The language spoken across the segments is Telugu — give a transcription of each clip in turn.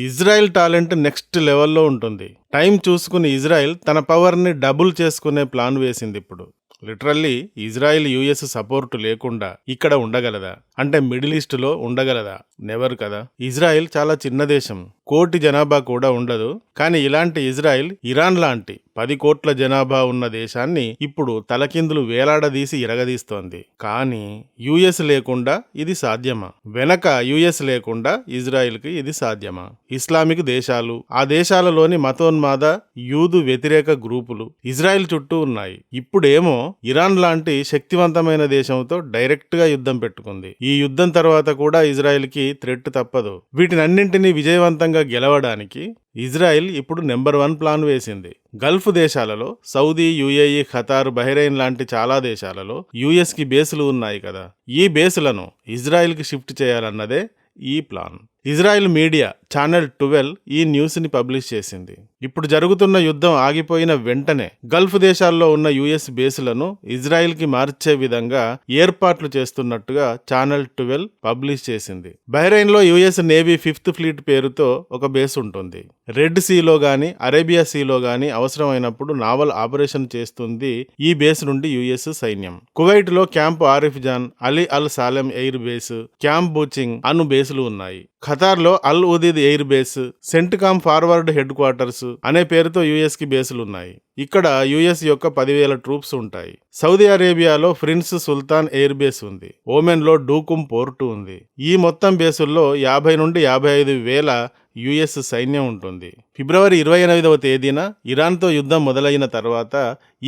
ఇజ్రాయెల్ టాలెంట్ నెక్స్ట్ లెవెల్లో ఉంటుంది. టైం చూసుకుని ఇజ్రాయెల్ తన పవర్‌ని డబుల్ చేసుకునే ప్లాన్ వేసిందిప్పుడు. లిటరల్లీ ఇజ్రాయెల్ యూఎస్ సపోర్ట్ లేకుండా ఇక్కడ ఉండగలదా? అంటే మిడిల్ ఈస్ట్‌లో ఉండగలదా? నెవర్ కదా. ఇజ్రాయెల్ చాలా చిన్న దేశం. 1 కోటి జనాభా కూడా ఉండదు. కానీ ఇలాంటి ఇజ్రాయెల్ ఇరాన్ లాంటి 10 కోట్ల జనాభా ఉన్న దేశాన్ని ఇప్పుడు తలకిందులు వేలాడదీసి ఇరగదీస్తోంది. కానీ యుఎస్ లేకుండా ఇది సాధ్యమా? వెనక యుఎస్ లేకుండా ఇజ్రాయెల్కి ఇది సాధ్యమా? ఇస్లామిక్ దేశాలు, ఆ దేశాలలోని మతోన్మాద యూదు వ్యతిరేక గ్రూపులు ఇజ్రాయెల్ చుట్టూ ఉన్నాయి. ఇప్పుడేమో ఇరాన్ లాంటి శక్తివంతమైన దేశంతో డైరెక్ట్ గా యుద్ధం పెట్టుకుంది. ఈ యుద్ధం తర్వాత కూడా ఇజ్రాయెల్కి థ్రెట్ తప్పదు. వీటినన్నింటినీ విజయవంతంగా గెలవడానికి ఇజ్రాయెల్ ఇప్పుడు నెంబర్ 1 ప్లాన్ వేసింది. గల్ఫ్ దేశాలలో సౌదీ, యుఏఈ, ఖతార్, బహ్రెయిన్ లాంటి చాలా దేశాలలో యుఎస్కి బేసులు ఉన్నాయి కదా. ఈ బేసులను ఇజ్రాయెల్కి షిఫ్ట్ చేయాలన్నదే ఈ ప్లాన్. ఇజ్రాయెల్ మీడియా ఛానల్ 12 ఈ న్యూస్ని పబ్లిష్ చేసింది. ఇప్పుడు జరుగుతున్న యుద్ధం ఆగిపోయిన వెంటనే గల్ఫ్ దేశాల్లో ఉన్న యుఎస్ బేసులను ఇజ్రాయెల్కి మార్చే విధంగా ఏర్పాట్లు చేస్తున్నట్టుగా ఛానల్ 12 పబ్లిష్ చేసింది. బహ్రెయిన్లో యుఎస్ నేవీ 5th ఫ్లీట్ పేరుతో ఒక బేస్ ఉంటుంది. రెడ్ సీలో గాని, అరేబియా సీలో గాని అవసరమైనప్పుడు నావల్ ఆపరేషన్ చేస్తుంది ఈ బేస్ నుండి యుఎస్ సైన్యం. కువైట్లో camp Arifjan, Ali Al Salem air base, camp Buehring అను బేసులు ఉన్నాయి. ఖతార్లో Al Udeid air base, CENTCOM forward headquarters అనే పేరుతో యుఎస్ కి బేసులు ఉన్నాయి. ఇక్కడ యుఎస్ యొక్క 10,000 ట్రూప్స్ ఉంటాయి. సౌదీ అరేబియాలో ప్రిన్స్ సుల్తాన్ ఎయిర్ బేస్ ఉంది. ఓమెన్లో డూకుమ్ పోర్టు ఉంది. ఈ మొత్తం బేసుల్లో 50 నుండి 55,000 యుఎస్ సైన్యం ఉంటుంది. ఫిబ్రవరి 28వ తేదీన ఇరాన్తో యుద్ధం మొదలైన తర్వాత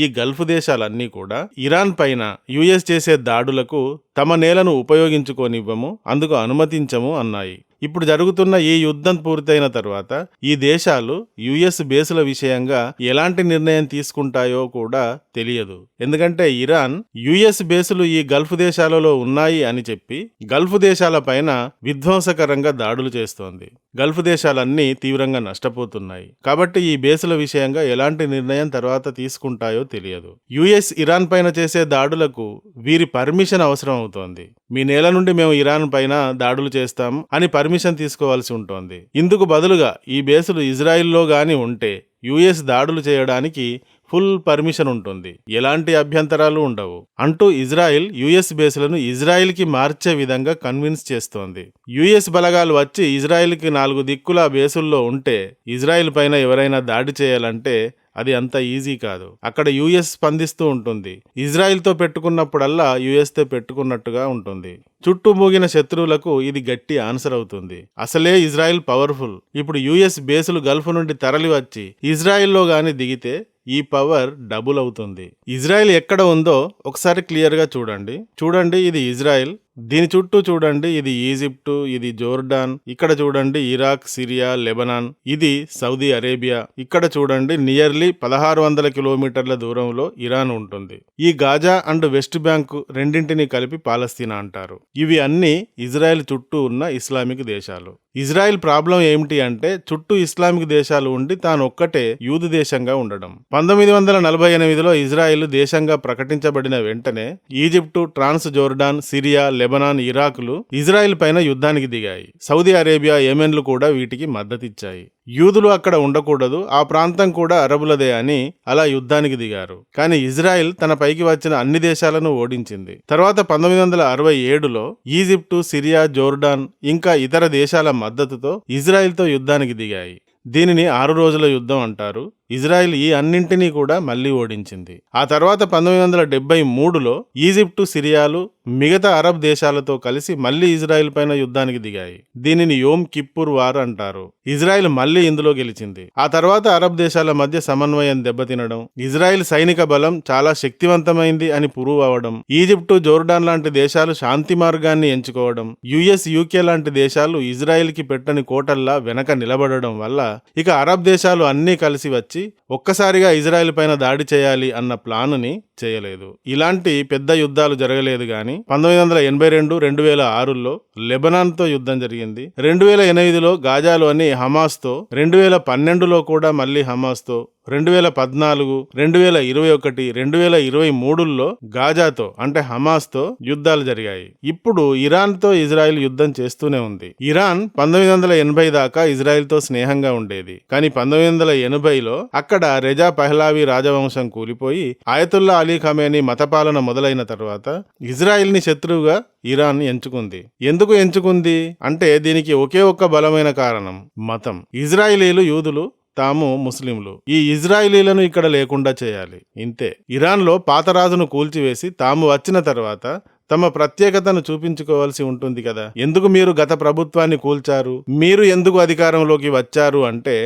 ఈ గల్ఫ్ దేశాలన్నీ కూడా ఇరాన్ పైన యుఎస్ చేసే దాడులకు తమ నేలను ఉపయోగించుకోనివ్వము, అందుకు అనుమతించము అన్నాయి. ఇప్పుడు జరుగుతున్న ఈ యుద్ధం పూర్తయిన తర్వాత ఈ దేశాలు యుఎస్ బేసుల విషయంగా ఎలాంటి నిర్ణయం తీసుకుంటాయో కూడా తెలియదు. ఎందుకంటే ఇరాన్ యుఎస్ బేసులు ఈ గల్ఫ్ దేశాలలో ఉన్నాయి అని చెప్పి గల్ఫ్ దేశాల పైన విధ్వంసకరంగా దాడులు చేస్తోంది. గల్ఫ్ దేశాలన్నీ తీవ్రంగా నష్టపోతున్నాయి. కాబట్టి ఈ బేసుల విషయంగా ఎలాంటి నిర్ణయం తర్వాత తీసుకుంటాయో తెలియదు. యుఎస్ ఇరాన్ పైన చేసే దాడులకు వీరి పర్మిషన్ అవసరం అవుతోంది. మీ నేల నుండి మేము ఇరాన్ పైన దాడులు చేస్తాం అని పర్మిషన్ తీసుకోవాల్సి ఉంటుంది. ఇందుకు బదులుగా ఈ బేసులు ఇజ్రాయిల్లో గాని ఉంటే యుఎస్ దాడులు చేయడానికి ఫుల్ పర్మిషన్ ఉంటుంది, ఎలాంటి అభ్యంతరాలు ఉండవు అంటూ ఇజ్రాయిల్ యుఎస్ బేసులను ఇజ్రాయిల్కి మార్చే విధంగా కన్విన్స్ చేస్తోంది. యుఎస్ బలగాలు వచ్చి ఇజ్రాయిల్కి 4 దిక్కుల బేసుల్లో ఉంటే ఇజ్రాయిల్ పైన ఎవరైనా దాడి చేయాలంటే అది అంత ఈజీ కాదు. అక్కడ యుఎస్ స్పందిస్తూ ఉంటుంది. ఇజ్రాయిల్తో పెట్టుకున్నప్పుడల్లా యుఎస్తో పెట్టుకున్నట్టుగా ఉంటుంది. చుట్టూ మూగిన శత్రువులకు ఇది గట్టి ఆన్సర్ అవుతుంది. అసలే ఇజ్రాయిల్ పవర్ఫుల్. ఇప్పుడు యుఎస్ బేసులు గల్ఫ్ నుండి తరలి వచ్చి ఇజ్రాయిల్లో గాని దిగితే ఈ పవర్ డబుల్ అవుతుంది. ఇజ్రాయిల్ ఎక్కడ ఉందో ఒకసారి క్లియర్గా చూడండి. ఇది ఇజ్రాయిల్. దీని చుట్టూ చూడండి, ఇది ఈజిప్టు, ఇది జోర్డాన్. ఇక్కడ చూడండి ఇరాక్, సిరియా, లెబనాన్. ఇది సౌదీ అరేబియా. ఇక్కడ చూడండి నియర్లీ 1600 కిలోమీటర్ల దూరంలో ఇరాన్ ఉంటుంది. ఈ గాజా అండ్ వెస్ట్ బ్యాంక్ రెండింటిని కలిపి పాలస్తీనా అంటారు. ఇవి అన్ని ఇజ్రాయెల్ చుట్టూ ఉన్న ఇస్లామిక్ దేశాలు. ఇజ్రాయెల్ ప్రాబ్లం ఏమిటి అంటే చుట్టూ ఇస్లామిక్ దేశాలు ఉండి తాను ఒక్కటే యూదు దేశంగా ఉండడం. 1948లో ఇజ్రాయెల్ దేశంగా ప్రకటించబడిన వెంటనే ఈజిప్టు, ట్రాన్స్ జోర్డాన్, సిరియా, లెబనాన్, ఇరాక్లు ఇజ్రాయెల్ పైన యుద్ధానికి దిగాయి. సౌదీ అరేబియా, యెమెన్లు కూడా వీటికి మద్దతిచ్చాయి. యూదులు అక్కడ ఉండకూడదు, ఆ ప్రాంతం కూడా అరబులదే అని అలా యుద్ధానికి దిగారు. కానీ ఇజ్రాయెల్ తన పైకి వచ్చిన అన్ని దేశాలను ఓడించింది. తర్వాత 1967లో ఈజిప్టు, సిరియా, జోర్డాన్ ఇంకా ఇతర దేశాల మద్దతుతో ఇజ్రాయెల్తో యుద్ధానికి దిగాయి. దీనిని 6 రోజుల యుద్ధం అంటారు. ఇజ్రాయెల్ ఈ అన్నింటినీ కూడా మళ్లీ ఓడించింది. ఆ తర్వాత 1973లో ఈజిప్టు, సిరియాలు మిగతా అరబ్ దేశాలతో కలిసి మళ్లీ ఇజ్రాయెల్ పైన యుద్ధానికి దిగాయి. దీనిని యోమ్ కిప్పుర్ వార్ అంటారు. ఇజ్రాయెల్ మళ్లీ ఇందులో గెలిచింది. ఆ తర్వాత అరబ్ దేశాల మధ్య సమన్వయం దెబ్బతినడం, ఇజ్రాయెల్ సైనిక బలం చాలా శక్తివంతమైంది అని ప్రూవ్ అవ్వడం, ఈజిప్టు, జోర్డాన్ లాంటి దేశాలు శాంతి మార్గాన్ని ఎంచుకోవడం, యుఎస్, యూకే లాంటి దేశాలు ఇజ్రాయెల్కి పెట్టని కోటల్లా వెనక నిలబడడం వల్ల ఇక అరబ్ దేశాలు అన్నీ కలిసి వచ్చి ఒక్కసారిగా ఇజ్రాయెల్ పైన దాడి చేయాలి అన్న ప్లానుని చేయలేదు. ఇలాంటి పెద్ద యుద్ధాలు జరగలేదు గాని 1982, 2006లో లెబనాన్తో యుద్ధం జరిగింది. 2008లో గాజాలోని హమాస్తో, 2012లో కూడా మళ్ళీ హమాస్తో, 2014, 2021, 2023లో గాజాతో అంటే హమాస్తో యుద్ధాలు జరిగాయి. ఇప్పుడు ఇరాన్తో ఇజ్రాయెల్ యుద్ధం చేస్తూనే ఉంది. ఇరాన్ 1980 దాకా ఇజ్రాయెల్తో స్నేహంగా ఉండేది. కానీ 1980లో అక్కడ రెజా పహ్లావి రాజవంశం కూలిపోయి ఆయతుల్లా అలీ ఖమేనీ మతపాలన మొదలైన తర్వాత ఇజ్రాయెల్ని శత్రువుగా ఇరాన్ ఎంచుకుంది. ఎందుకు ఎంచుకుంది అంటే దీనికి ఒకే ఒక్క బలమైన కారణం, మతం. ఇజ్రాయిలీలు యూదులు, తాము ముస్లింలు. ఈ ఇజ్రాయిలీలను ఇక్కడ లేకుండా చేయాలి, ఇంతే. ఇరాన్లో పాత రాజును కూల్చివేసి తాము వచ్చిన తర్వాత తమ ప్రత్యేకతను చూపించుకోవాల్సి ఉంటుంది కదా. ఎందుకు మీరు గత ప్రభుత్వాన్ని కూల్చారు, మీరు ఎందుకు అధికారంలోకి వచ్చారు అంటే,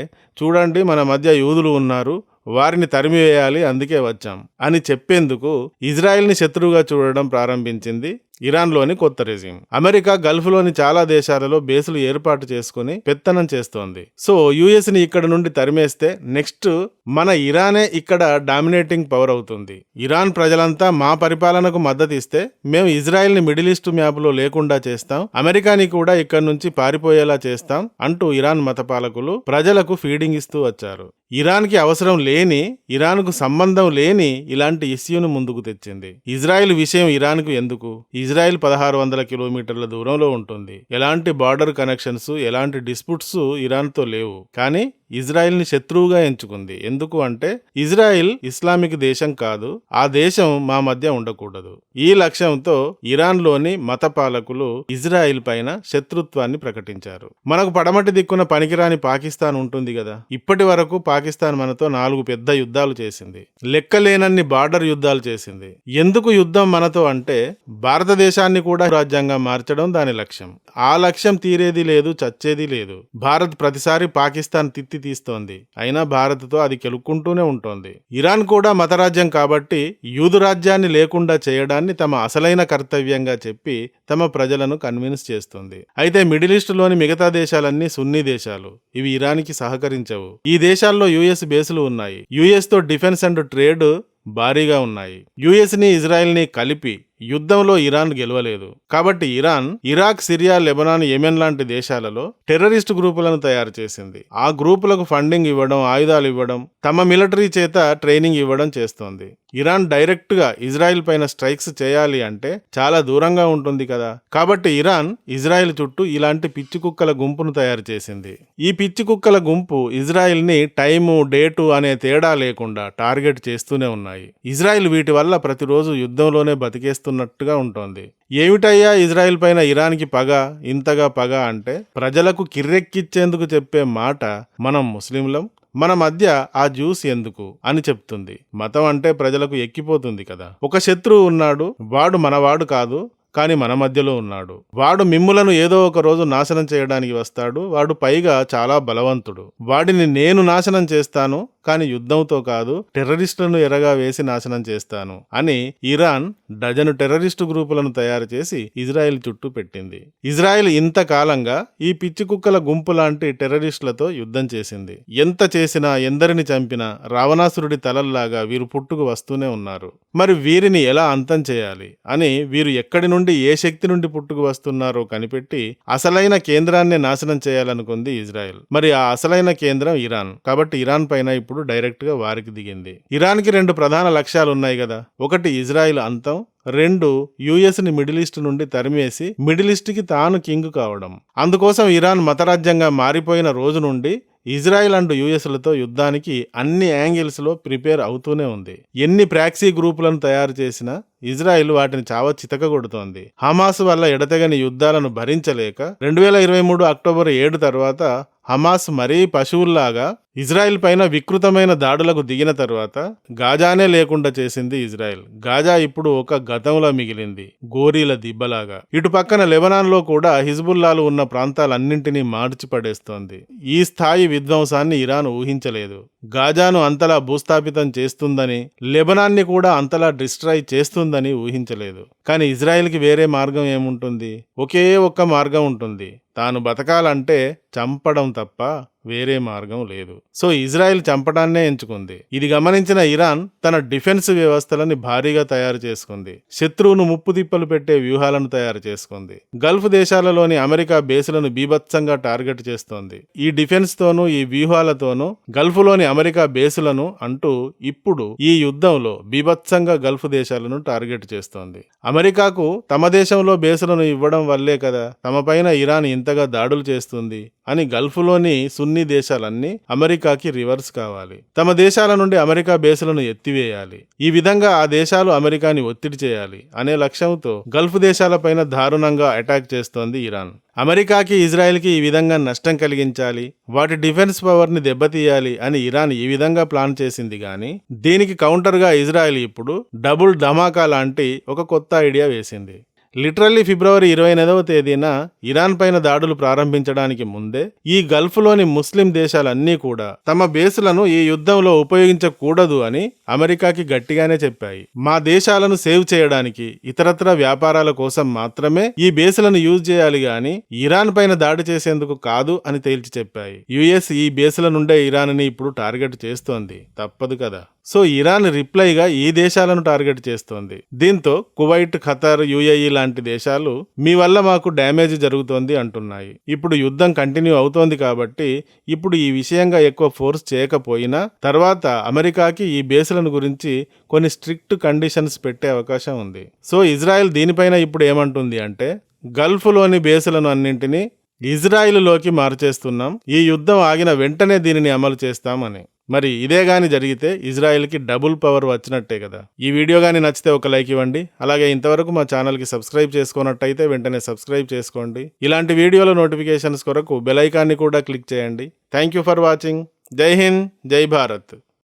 చూడండి మన మధ్య యూదులు ఉన్నారు, వారిని తరిమివేయాలి, అందుకే వచ్చాం అని చెప్పేందుకు ఇజ్రాయెల్ని శత్రువుగా చూడడం ప్రారంభించింది ఇరాన్లోని కొత్త రెజిమ్. అమెరికా గల్ఫ్లోని చాలా దేశాలలో బేసులు ఏర్పాటు చేసుకుని పెత్తనం చేస్తోంది. సో యుఎస్ని ఇక్కడ నుండి తరిమేస్తే నెక్స్ట్ మన ఇరానే ఇక్కడ డామినేటింగ్ పవర్ అవుతుంది. ఇరాన్ ప్రజలంతా మా పరిపాలనకు మద్దతు ఇస్తే మేము ఇజ్రాయెల్ని మిడిల్ ఈస్ట్ మ్యాప్లో లేకుండా చేస్తాం, అమెరికాని కూడా ఇక్కడ నుంచి పారిపోయేలా చేస్తాం అంటూ ఇరాన్ మత పాలకులు ప్రజలకు ఫీడింగ్ ఇస్తూ వచ్చారు. ఇరాన్కి అవసరం లేని, ఇరాన్కు సంబంధం లేని ఇలాంటి ఇష్యూను ముందుకు తెచ్చింది. ఇజ్రాయెల్ విషయం ఇరాన్కు ఎందుకు? ఇజ్రాయెల్ 1600 కిలోమీటర్ల దూరంలో ఉంటుంది. ఎలాంటి బార్డర్ కనెక్షన్స్, ఎలాంటి డిస్ప్యూట్స్ ఇరాన్తో లేవు. కానీ ఇజ్రాయెల్ని శత్రువుగా ఎంచుకుంది. ఎందుకు అంటే ఇజ్రాయెల్ ఇస్లామిక్ దేశం కాదు, ఆ దేశం మా మధ్య ఉండకూడదు. ఈ లక్ష్యంతో ఇరాన్లోని మత పాలకులు ఇజ్రాయెల్ పైన శత్రుత్వాన్ని ప్రకటించారు. మనకు పడమటి దిక్కున పనికిరాని పాకిస్తాన్ ఉంటుంది కదా. ఇప్పటి వరకు పాకిస్తాన్ మనతో 4 పెద్ద యుద్ధాలు చేసింది, లెక్కలేనన్ని బార్డర్ యుద్ధాలు చేసింది. ఎందుకు యుద్ధం మనతో అంటే భారతదేశాన్ని కూడా రాజ్యంగా మార్చడం దాని లక్ష్యం. ఆ లక్ష్యం తీరేది లేదు, చచ్చేది లేదు. భారత్ ప్రతిసారి పాకిస్తాన్ తిత్తి తీస్తోంది, అయినా భారత్తో అది కెలుక్కుంటూనే ఉంటోంది. ఇరాన్ కూడా మతరాజ్యం కాబట్టి యూదు రాజ్యాన్ని లేకుండా చేయడాన్ని తమ అసలైన కర్తవ్యంగా చెప్పి తమ ప్రజలను కన్విన్స్ చేస్తుంది. అయితే మిడిల్ ఈస్ట్ లోని మిగతా దేశాలన్నీ సున్నీ దేశాలు, ఇవి ఇరాన్కి సహకరించవు. ఈ దేశాల్లో యుఎస్ బేసులు ఉన్నాయి. యుఎస్ తో డిఫెన్స్ అండ్ ట్రేడ్ భారీగా ఉన్నాయి. యుఎస్ని ఇజ్రాయెల్ని కలిపి యుద్ధంలో ఇరాన్ గెలవలేదు. కాబట్టి Iran Iraq, Syria, Lebanon, Yemen లాంటి దేశాలలో టెర్రరిస్ట్ గ్రూపులను తయారు చేసింది. ఆ గ్రూపులకు ఫండింగ్ ఇవ్వడం, ఆయుధాలు ఇవ్వడం, తమ మిలిటరీ చేత ట్రైనింగ్ ఇవ్వడం చేస్తోంది. ఇరాన్ డైరెక్ట్ గా ఇజ్రాయెల్ పైన స్ట్రైక్స్ చేయాలి అంటే చాలా దూరంగా ఉంటుంది కదా. కాబట్టి ఇరాన్ ఇజ్రాయెల్ చుట్టూ ఇలాంటి పిచ్చి కుక్కల గుంపును తయారు చేసింది. ఈ పిచ్చి కుక్కల గుంపు ఇజ్రాయెల్ ని టైము, డేటు అనే తేడా లేకుండా టార్గెట్ చేస్తూనే ఉన్నాయి. ఇజ్రాయెల్ వీటి వల్ల ప్రతిరోజు యుద్ధంలోనే బతికేస్తున్నట్టుగా ఉంటోంది. ఏమిటయ్యా ఇజ్రాయెల్ పైన ఇరాన్కి పగ, ఇంతగా పగ అంటే ప్రజలకు కిర్రెక్కిచ్చేందుకు చెప్పే మాట, మనం ముస్లింలం, మన మధ్య ఆ జ్యూస్ ఎందుకు అని చెప్తుంది. మతం అంటే ప్రజలకు ఎక్కిపోతుంది కదా. ఒక శత్రువు ఉన్నాడు, వాడు మనవాడు కాదు, కానీ మన మధ్యలో ఉన్నాడు. వాడు మిమ్ములను ఏదో ఒక రోజు నాశనం చేయడానికి వస్తాడు. వాడు పైగా చాలా బలవంతుడు. వాడిని నేను నాశనం చేస్తాను, కానీ యుద్ధంతో కాదు, టెర్రరిస్టులను ఎరగా వేసి నాశనం చేస్తాను అని ఇరాన్ డజను టెర్రరిస్టు గ్రూపులను తయారు చేసి ఇజ్రాయెల్ చుట్టూ పెట్టింది. ఇజ్రాయెల్ ఇంతకాలంగా ఈ పిచ్చి కుక్కల గుంపు లాంటి టెర్రరిస్టులతో యుద్ధం చేసింది. ఎంత చేసినా, ఎందరిని చంపినా రావణాసురుడి తలల్లాగా వీరు పుట్టుకు వస్తూనే ఉన్నారు. మరి వీరిని ఎలా అంతం చేయాలి అని వీరు ఎక్కడి నుండి, ఏ శక్తి నుండి పుట్టుకు వస్తున్నారో కనిపెట్టి అసలైన కేంద్రాన్ని నాశనం చేయాలనుకుంది ఇజ్రాయెల్. మరి ఆ అసలైన కేంద్రం ఇరాన్. కాబట్టి ఇరాన్ పైన ఇప్పుడు డైరెక్ట్ గా వారికి దిగింది. ఇరాన్కి 2 ప్రధాన లక్ష్యాలు ఉన్నాయి కదా. ఒకటి ఇజ్రాయెల్ అంతం, 2 యుఎస్ ని మిడిల్ ఈస్ట్ నుండి తరిమేసి మిడిల్ ఈస్ట్ కి తాను కింగ్ కావడం. అందుకోసం ఇరాన్ మతరాజ్యంగా మారిపోయిన రోజు నుండి ఇజ్రాయెల్ అండ్ యుఎస్లతో యుద్ధానికి అన్ని యాంగిల్స్ లో ప్రిపేర్ అవుతూనే ఉంది. ఎన్ని ప్రాక్సీ గ్రూపులను తయారు చేసినా ఇజ్రాయెల్ వాటిని చితకగొడుతోంది. హమాస్ వల్ల ఎడతెగని యుద్ధాలను భరించలేక 2023 అక్టోబర్ 7 తర్వాత హమాస్ మరీ పశువుల్లాగా ఇజ్రాయెల్ పైన వికృతమైన దాడులకు దిగిన తర్వాత గాజానే లేకుండా చేసింది ఇజ్రాయెల్. గాజా ఇప్పుడు ఒక గతంలో మిగిలింది, గోరీల దిబ్బలాగా. ఇటు పక్కన లెబనాన్ లో కూడా హిజ్బుల్లాలు ఉన్న ప్రాంతాలన్నింటినీ మార్చి పడేస్తోంది. ఈ స్థాయి విధ్వంసాన్ని ఇరాన్ ఊహించలేదు. గాజాను అంతలా భూస్థాపితం చేస్తుందని, లెబనాన్ని కూడా అంతలా డిస్ట్రాయ్ చేస్తుందని ఊహించలేదు. కానీ ఇజ్రాయెల్కి వేరే మార్గం ఏముంటుంది? ఒకే ఒక్క మార్గం ఉంటుంది. తాను బతకాలంటే చంపడం తప్ప వేరే మార్గం లేదు. సో ఇజ్రాయెల్ చంపడాన్నే ఎంచుకుంది. ఇది గమనించిన ఇరాన్ తన డిఫెన్స్ వ్యవస్థలని భారీగా తయారు చేసుకుంది. శత్రువును ముప్పు తిప్పలు పెట్టే వ్యూహాలను తయారు చేసుకుంది. గల్ఫ్ దేశాలలోని అమెరికా బేసులను బీభత్సంగా టార్గెట్ చేస్తోంది. ఈ డిఫెన్స్ తోనూ ఈ వ్యూహాలతోనూ గల్ఫ్లోని అమెరికా బేసులను అంటూ ఇప్పుడు ఈ యుద్ధంలో బీభత్సంగా గల్ఫ్ దేశాలను టార్గెట్ చేస్తోంది. అమెరికాకు తమ దేశంలో బేసులను ఇవ్వడం వల్లే కదా తమపైన ఇరాన్ ఇంతగా దాడులు చేస్తుంది అని గల్ఫ్లోని సున్నీ దేశాలన్నీ అమెరికాకి రివర్స్ కావాలి. తమ దేశాల నుండి అమెరికా బేసులను ఎత్తివేయాలి. ఈ విధంగా ఆ దేశాలు అమెరికాని ఒత్తిడి చేయాలి అనే లక్ష్యంతో గల్ఫ్ దేశాలపైన దారుణంగా అటాక్ చేస్తోంది ఇరాన్. అమెరికాకి ఇజ్రాయెల్కి ఈ విధంగా నష్టం కలిగించాలి, వాటి డిఫెన్స్ పవర్ని దెబ్బతీయాలి అని ఇరాన్ ఈ విధంగా ప్లాన్ చేసింది. కానీ దీనికి కౌంటర్గా ఇజ్రాయెల్ ఇప్పుడు డబుల్ ధమాకా లాంటి ఒక కొత్త ఐడియా వేసింది. లిటరల్లీ ఫిబ్రవరి 28వ తేదీన ఇరాన్ పైన దాడులు ప్రారంభించడానికి ముందే ఈ గల్ఫ్లోని ముస్లిం దేశాలన్నీ కూడా తమ బేసులను ఈ యుద్ధంలో ఉపయోగించకూడదు అని అమెరికాకి గట్టిగానే చెప్పాయి. మా దేశాలను సేవ్ చేయడానికి ఇతరత్ర వ్యాపారాల కోసం మాత్రమే ఈ బేసులను యూజ్ చేయాలి గాని ఇరాన్ పైన దాడి చేసేందుకు కాదు అని తేల్చి చెప్పాయి. యుఎస్ ఈ బేసుల నుండే ఇరాన్ని ఇప్పుడు టార్గెట్ చేస్తోంది, తప్పదు కదా. సో ఇరాన్ రిప్లైగా ఈ దేశాలను టార్గెట్ చేస్తోంది. దీంతో కువైట్, ఖతార్, యుఏఈ లాంటి దేశాలు మీ వల్ల మాకు డ్యామేజ్ జరుగుతోంది అంటున్నాయి. ఇప్పుడు యుద్ధం కంటిన్యూ అవుతోంది కాబట్టి ఇప్పుడు ఈ విషయంగా ఎక్కువ ఫోర్స్ చేయకపోయినా తర్వాత అమెరికాకి ఈ బేసులను గురించి కొన్ని స్ట్రిక్ట్ కండిషన్స్ పెట్టే అవకాశం ఉంది. సో ఇజ్రాయెల్ దీనిపైన ఇప్పుడు ఏమంటుంది అంటే గల్ఫ్లోని బేసులను అన్నింటినీ ఇజ్రాయిల్లోకి మార్చేస్తున్నాం, ఈ యుద్ధం ఆగిన వెంటనే దీనిని అమలు చేస్తామని. మరి ఇదే గాని జరిగితే ఇజ్రాయెల్కి డబుల్ పవర్ వచ్చినట్టే కదా. ఈ వీడియో గాని నచ్చితే ఒక లైక్ ఇవ్వండి. అలాగే ఇంతవరకు మా ఛానల్కి సబ్స్క్రైబ్ చేసుకున్నట్టయితే వెంటనే సబ్స్క్రైబ్ చేసుకోండి. ఇలాంటి వీడియోల నోటిఫికేషన్స్ కొరకు బెల్ ఐకాన్ని కూడా క్లిక్ చేయండి. Thank you for watching. జై హింద్, జై భారత్.